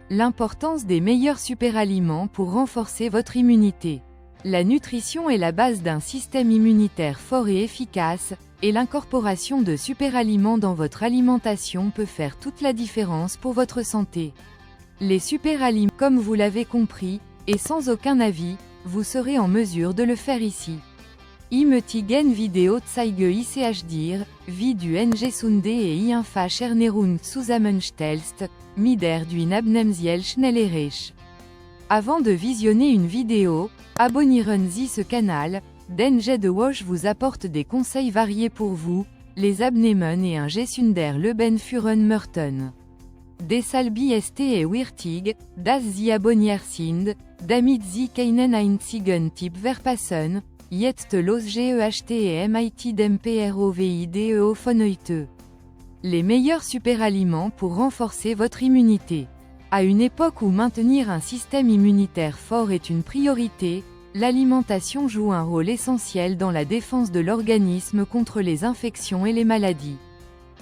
L'importance des meilleurs superaliments pour renforcer votre immunité. La nutrition est la base d'un système immunitaire fort et efficace, et l'incorporation de superaliments dans votre alimentation peut faire toute la différence pour votre santé. Les superaliments, comme vous l'avez compris, et sans aucun avis, vous serez en mesure de le faire ici. Möchten Video zeige ich dir, wie du Engesunde et einfach Ernährung zusammenstellst, mit der du abnehmst schnell erreichst. Avant de visionner une vidéo, abonnieren Sie ce canal, denn je vous apporte des conseils variés pour vous, les abnehmen et un gesunder Leben führen möchten. Deshalb ist es wichtig, dass Sie abonniert sind, damit Sie keinen einzigen Tipp verpassen, jetzt los mit dem Provideo von heute. Les meilleurs superaliments pour renforcer votre immunité. À une époque où maintenir un système immunitaire fort est une priorité, l'alimentation joue un rôle essentiel dans la défense de l'organisme contre les infections et les maladies.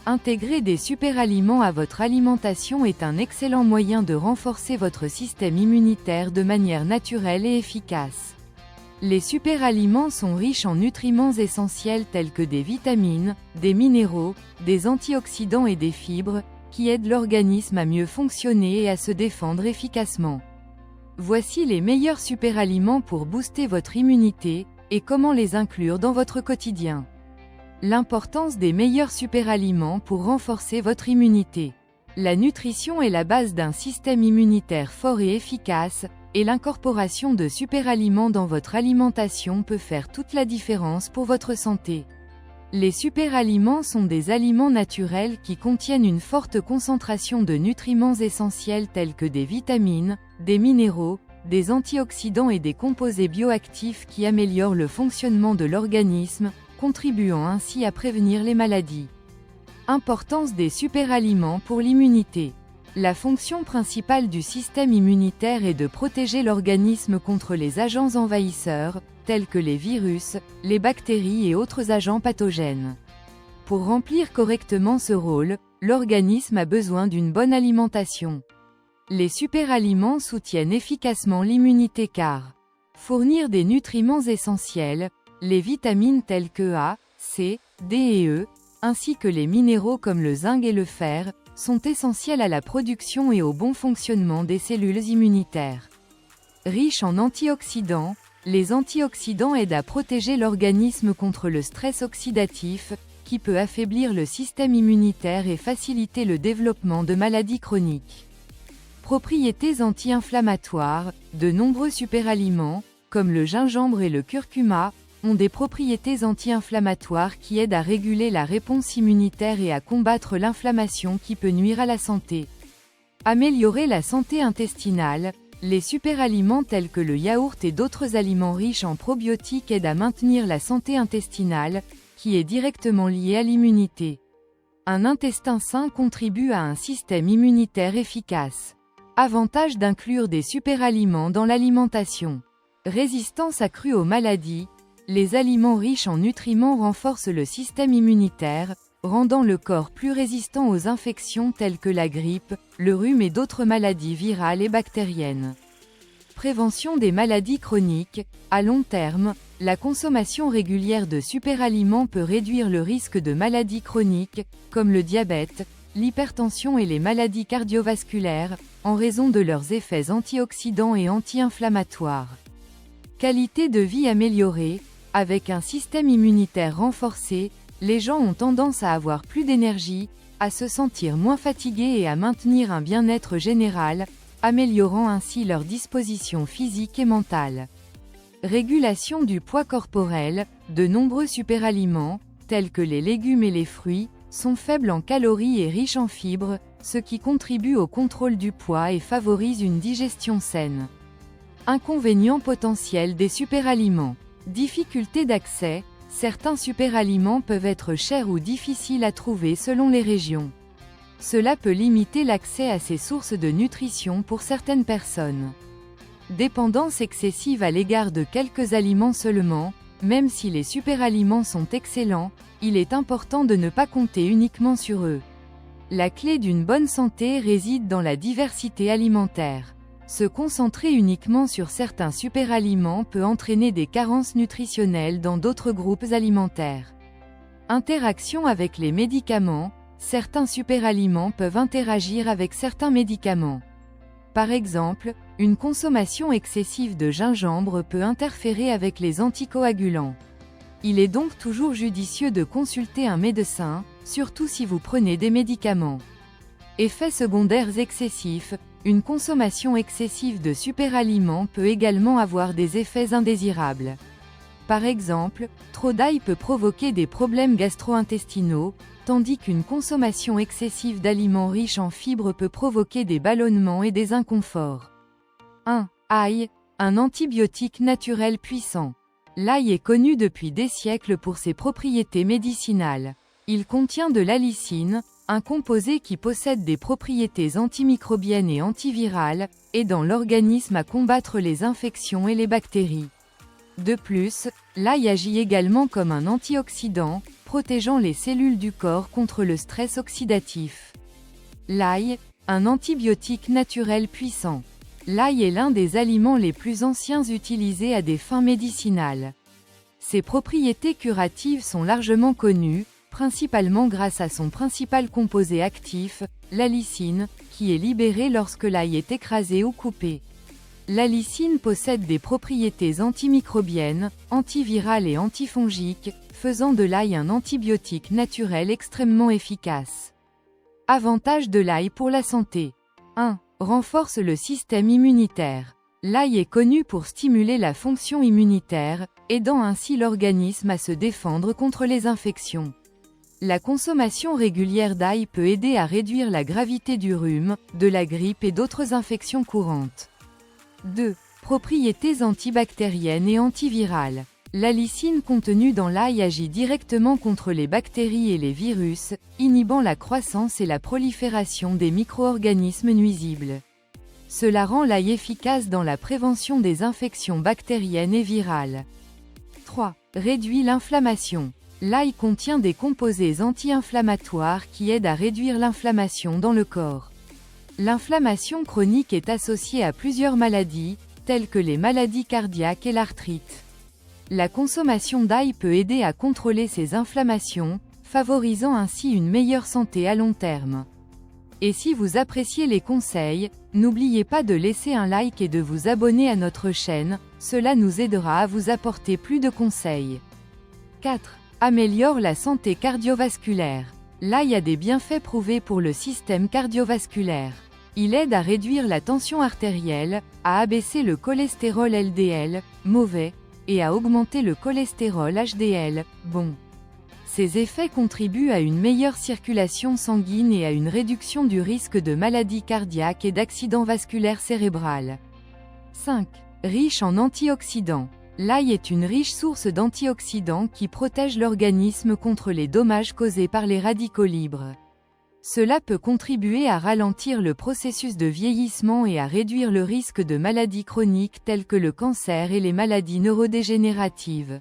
Intégrer des superaliments à votre alimentation est un excellent moyen de renforcer votre système immunitaire de manière naturelle et efficace. Les superaliments sont riches en nutriments essentiels tels que des vitamines, des minéraux, des antioxydants et des fibres, qui aident l'organisme à mieux fonctionner et à se défendre efficacement. Voici les meilleurs superaliments pour booster votre immunité, et comment les inclure dans votre quotidien. L'importance des meilleurs superaliments pour renforcer votre immunité. La nutrition est la base d'un système immunitaire fort et efficace, et l'incorporation de superaliments dans votre alimentation peut faire toute la différence pour votre santé. Les superaliments sont des aliments naturels qui contiennent une forte concentration de nutriments essentiels tels que des vitamines, des minéraux, des antioxydants et des composés bioactifs qui améliorent le fonctionnement de l'organisme, contribuant ainsi à prévenir les maladies. Importance des superaliments pour l'immunité. La fonction principale du système immunitaire est de protéger l'organisme contre les agents envahisseurs, tels que les virus, les bactéries et autres agents pathogènes. Pour remplir correctement ce rôle, l'organisme a besoin d'une bonne alimentation. Les superaliments soutiennent efficacement l'immunité car fournir des nutriments essentiels, les vitamines telles que A, C, D et E, ainsi que les minéraux comme le zinc et le fer, sont essentiels à la production et au bon fonctionnement des cellules immunitaires. Riches en antioxydants, les antioxydants aident à protéger l'organisme contre le stress oxydatif, qui peut affaiblir le système immunitaire et faciliter le développement de maladies chroniques. Propriétés anti-inflammatoires, de nombreux superaliments, comme le gingembre et le curcuma, ont des propriétés anti-inflammatoires qui aident à réguler la réponse immunitaire et à combattre l'inflammation qui peut nuire à la santé. Améliorer la santé intestinale, les superaliments tels que le yaourt et d'autres aliments riches en probiotiques aident à maintenir la santé intestinale, qui est directement liée à l'immunité. Un intestin sain contribue à un système immunitaire efficace. Avantage d'inclure des superaliments dans l'alimentation. Résistance accrue aux maladies, les aliments riches en nutriments renforcent le système immunitaire, rendant le corps plus résistant aux infections telles que la grippe, le rhume et d'autres maladies virales et bactériennes. Prévention des maladies chroniques, à long terme, la consommation régulière de superaliments peut réduire le risque de maladies chroniques, comme le diabète, l'hypertension et les maladies cardiovasculaires, en raison de leurs effets antioxydants et anti-inflammatoires. Qualité de vie améliorée, avec un système immunitaire renforcé, les gens ont tendance à avoir plus d'énergie, à se sentir moins fatigués et à maintenir un bien-être général, améliorant ainsi leur disposition physique et mentale. Régulation du poids corporel, de nombreux superaliments, tels que les légumes et les fruits, sont faibles en calories et riches en fibres, ce qui contribue au contrôle du poids et favorise une digestion saine. Inconvénients potentiels des superaliments. Difficulté d'accès, certains superaliments peuvent être chers ou difficiles à trouver selon les régions. Cela peut limiter l'accès à ces sources de nutrition pour certaines personnes. Dépendance excessive à l'égard de quelques aliments seulement, même si les superaliments sont excellents, il est important de ne pas compter uniquement sur eux. La clé d'une bonne santé réside dans la diversité alimentaire. Se concentrer uniquement sur certains superaliments peut entraîner des carences nutritionnelles dans d'autres groupes alimentaires. Interaction avec les médicaments, certains superaliments peuvent interagir avec certains médicaments. Par exemple, une consommation excessive de gingembre peut interférer avec les anticoagulants. Il est donc toujours judicieux de consulter un médecin, surtout si vous prenez des médicaments. Effets secondaires excessifs, une consommation excessive de superaliments peut également avoir des effets indésirables. Par exemple, trop d'ail peut provoquer des problèmes gastro-intestinaux, tandis qu'une consommation excessive d'aliments riches en fibres peut provoquer des ballonnements et des inconforts. 1. Ail, un antibiotique naturel puissant. L'ail est connu depuis des siècles pour ses propriétés médicinales. Il contient de l'allicine, un composé qui possède des propriétés antimicrobiennes et antivirales, aidant l'organisme à combattre les infections et les bactéries. De plus, l'ail agit également comme un antioxydant, protégeant les cellules du corps contre le stress oxydatif. L'ail, un antibiotique naturel puissant. L'ail est l'un des aliments les plus anciens utilisés à des fins médicinales. Ses propriétés curatives sont largement connues, principalement grâce à son principal composé actif, l'allicine, qui est libérée lorsque l'ail est écrasé ou coupé. L'allicine possède des propriétés antimicrobiennes, antivirales et antifongiques, faisant de l'ail un antibiotique naturel extrêmement efficace. Avantages de l'ail pour la santé. 1. Renforce le système immunitaire. L'ail est connu pour stimuler la fonction immunitaire, aidant ainsi l'organisme à se défendre contre les infections. La consommation régulière d'ail peut aider à réduire la gravité du rhume, de la grippe et d'autres infections courantes. 2. Propriétés antibactériennes et antivirales. L'allicine contenue dans l'ail agit directement contre les bactéries et les virus, inhibant la croissance et la prolifération des micro-organismes nuisibles. Cela rend l'ail efficace dans la prévention des infections bactériennes et virales. 3. Réduit l'inflammation. L'ail contient des composés anti-inflammatoires qui aident à réduire l'inflammation dans le corps. L'inflammation chronique est associée à plusieurs maladies, telles que les maladies cardiaques et l'arthrite. La consommation d'ail peut aider à contrôler ces inflammations, favorisant ainsi une meilleure santé à long terme. Et si vous appréciez les conseils, n'oubliez pas de laisser un like et de vous abonner à notre chaîne, cela nous aidera à vous apporter plus de conseils. 4. Améliore la santé cardiovasculaire. L'ail a des bienfaits prouvés pour le système cardiovasculaire. Il aide à réduire la tension artérielle, à abaisser le cholestérol LDL, mauvais, et à augmenter le cholestérol HDL, bon. Ces effets contribuent à une meilleure circulation sanguine et à une réduction du risque de maladies cardiaques et d'accidents vasculaires cérébrales. 5. Riche en antioxydants. L'ail est une riche source d'antioxydants qui protègent l'organisme contre les dommages causés par les radicaux libres. Cela peut contribuer à ralentir le processus de vieillissement et à réduire le risque de maladies chroniques telles que le cancer et les maladies neurodégénératives.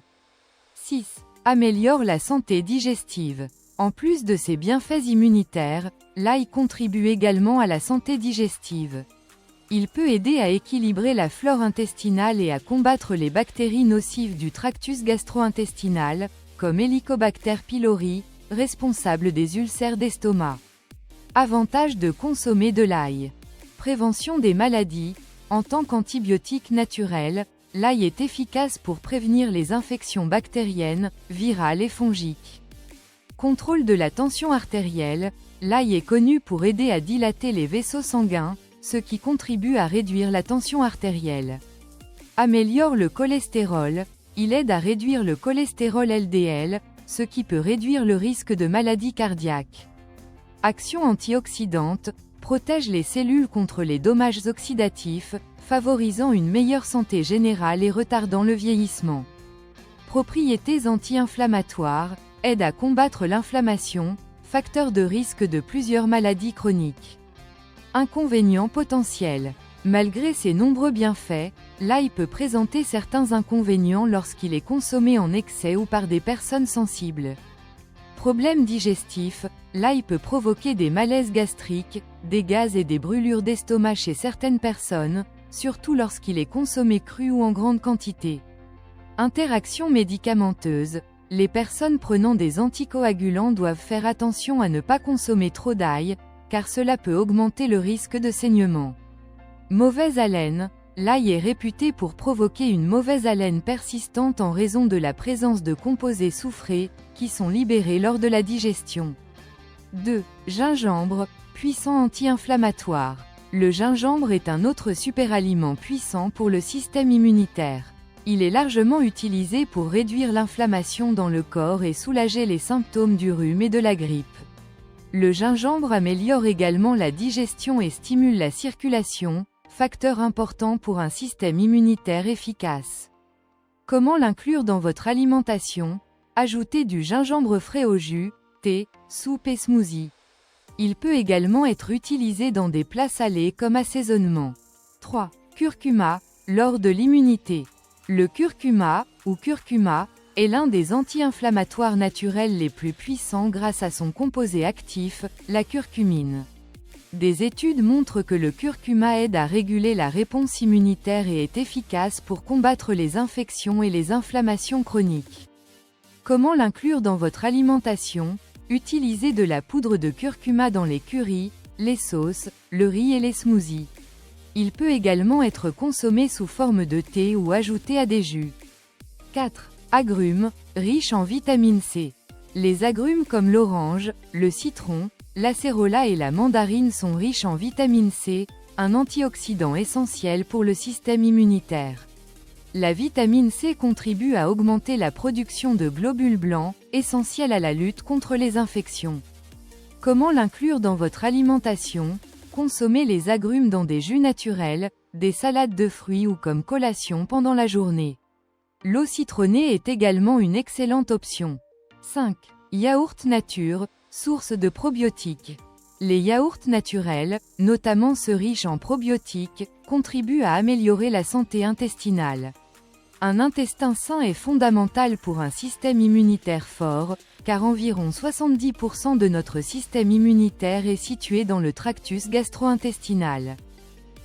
6. Améliore la santé digestive. En plus de ses bienfaits immunitaires, l'ail contribue également à la santé digestive. Il peut aider à équilibrer la flore intestinale et à combattre les bactéries nocives du tractus gastro-intestinal, comme Helicobacter pylori, responsable des ulcères d'estomac. Avantage de consommer de l'ail. Prévention des maladies. En tant qu'antibiotique naturel, l'ail est efficace pour prévenir les infections bactériennes, virales et fongiques. Contrôle de la tension artérielle. L'ail est connu pour aider à dilater les vaisseaux sanguins, ce qui contribue à réduire la tension artérielle. Améliore le cholestérol. Il aide à réduire le cholestérol LDL, ce qui peut réduire le risque de maladies cardiaques. Action antioxydante. Protège les cellules contre les dommages oxydatifs, favorisant une meilleure santé générale et retardant le vieillissement. Propriétés anti-inflammatoires. Aide à combattre l'inflammation, facteur de risque de plusieurs maladies chroniques. Inconvénients potentiels. Malgré ses nombreux bienfaits, l'ail peut présenter certains inconvénients lorsqu'il est consommé en excès ou par des personnes sensibles. Problèmes digestifs. L'ail peut provoquer des malaises gastriques, des gaz et des brûlures d'estomac chez certaines personnes, surtout lorsqu'il est consommé cru ou en grande quantité. Interactions médicamenteuses. Les personnes prenant des anticoagulants doivent faire attention à ne pas consommer trop d'ail, car cela peut augmenter le risque de saignement. Mauvaise haleine. L'ail est réputé pour provoquer une mauvaise haleine persistante en raison de la présence de composés soufrés, qui sont libérés lors de la digestion. 2. Gingembre, puissant anti-inflammatoire. Le gingembre est un autre superaliment puissant pour le système immunitaire. Il est largement utilisé pour réduire l'inflammation dans le corps et soulager les symptômes du rhume et de la grippe. Le gingembre améliore également la digestion et stimule la circulation, facteur important pour un système immunitaire efficace. Comment l'inclure dans votre alimentation? Ajoutez du gingembre frais au jus, thé, soupe et smoothie. Il peut également être utilisé dans des plats salés comme assaisonnement. 3. Curcuma, l'or de l'immunité. Le curcuma, ou curcuma, est l'un des anti-inflammatoires naturels les plus puissants grâce à son composé actif, la curcumine. Des études montrent que le curcuma aide à réguler la réponse immunitaire et est efficace pour combattre les infections et les inflammations chroniques. Comment l'inclure dans votre alimentation? Utilisez de la poudre de curcuma dans les currys, les sauces, le riz et les smoothies. Il peut également être consommé sous forme de thé ou ajouté à des jus. 4. Agrumes, riches en vitamine C. Les agrumes comme l'orange, le citron, l'acérola et la mandarine sont riches en vitamine C, un antioxydant essentiel pour le système immunitaire. La vitamine C contribue à augmenter la production de globules blancs, essentiels à la lutte contre les infections. Comment l'inclure dans votre alimentation? Consommez les agrumes dans des jus naturels, des salades de fruits ou comme collation pendant la journée. L'eau citronnée est également une excellente option. 5. Yaourt nature, source de probiotiques. Les yaourts naturels, notamment ceux riches en probiotiques, contribuent à améliorer la santé intestinale. Un intestin sain est fondamental pour un système immunitaire fort, car environ 70% de notre système immunitaire est situé dans le tractus gastro-intestinal.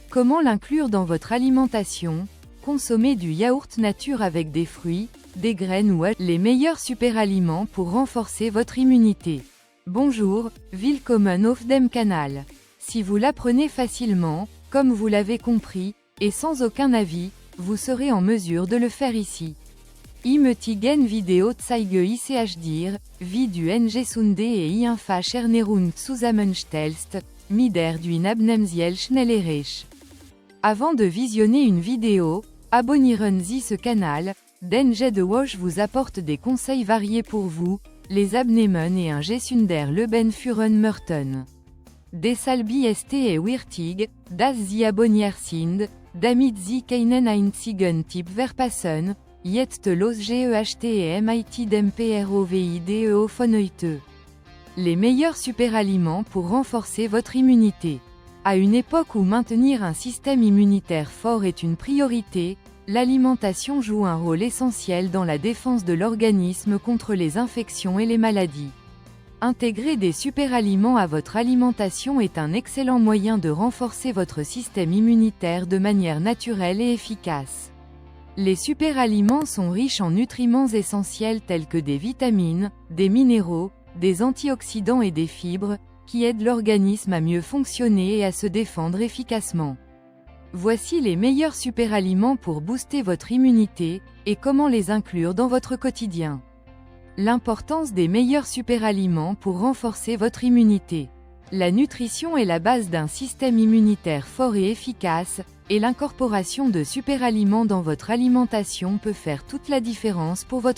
Comment l'inclure dans votre alimentation? Consommez du yaourt nature avec des fruits, des graines ou les meilleurs superaliments pour renforcer votre immunité. Bonjour, Willkommen auf dem Kanal. Si vous l'apprenez facilement, comme vous l'avez compris, et sans aucun avis, vous serez en mesure de le faire ici. Imötigen Video zeige ich dir, wie du Engesunde et einfach Ernährung zusammenstellst, mit der du abnehmst schnell erreichst. Avant de visionner une vidéo, abonnieren-Sie ce canal, denn jede Woche vous apporte des conseils variés pour vous, les abnehmen et un gesunder Leben führen möchten. Deshalb ist es wichtig, dass Sie abonniert sind, damit Sie keinen einzigen Tipp verpassen, jetzt los GEHTEMIT dem PROVIDEO von heute. Les meilleurs superaliments pour renforcer votre immunité. À une époque où maintenir un système immunitaire fort est une priorité, l'alimentation joue un rôle essentiel dans la défense de l'organisme contre les infections et les maladies. Intégrer des superaliments à votre alimentation est un excellent moyen de renforcer votre système immunitaire de manière naturelle et efficace. Les superaliments sont riches en nutriments essentiels tels que des vitamines, des minéraux, des antioxydants et des fibres, qui aident l'organisme à mieux fonctionner et à se défendre efficacement. Voici les meilleurs superaliments pour booster votre immunité, et comment les inclure dans votre quotidien. L'importance des meilleurs superaliments pour renforcer votre immunité. La nutrition est la base d'un système immunitaire fort et efficace, et l'incorporation de superaliments dans votre alimentation peut faire toute la différence pour votre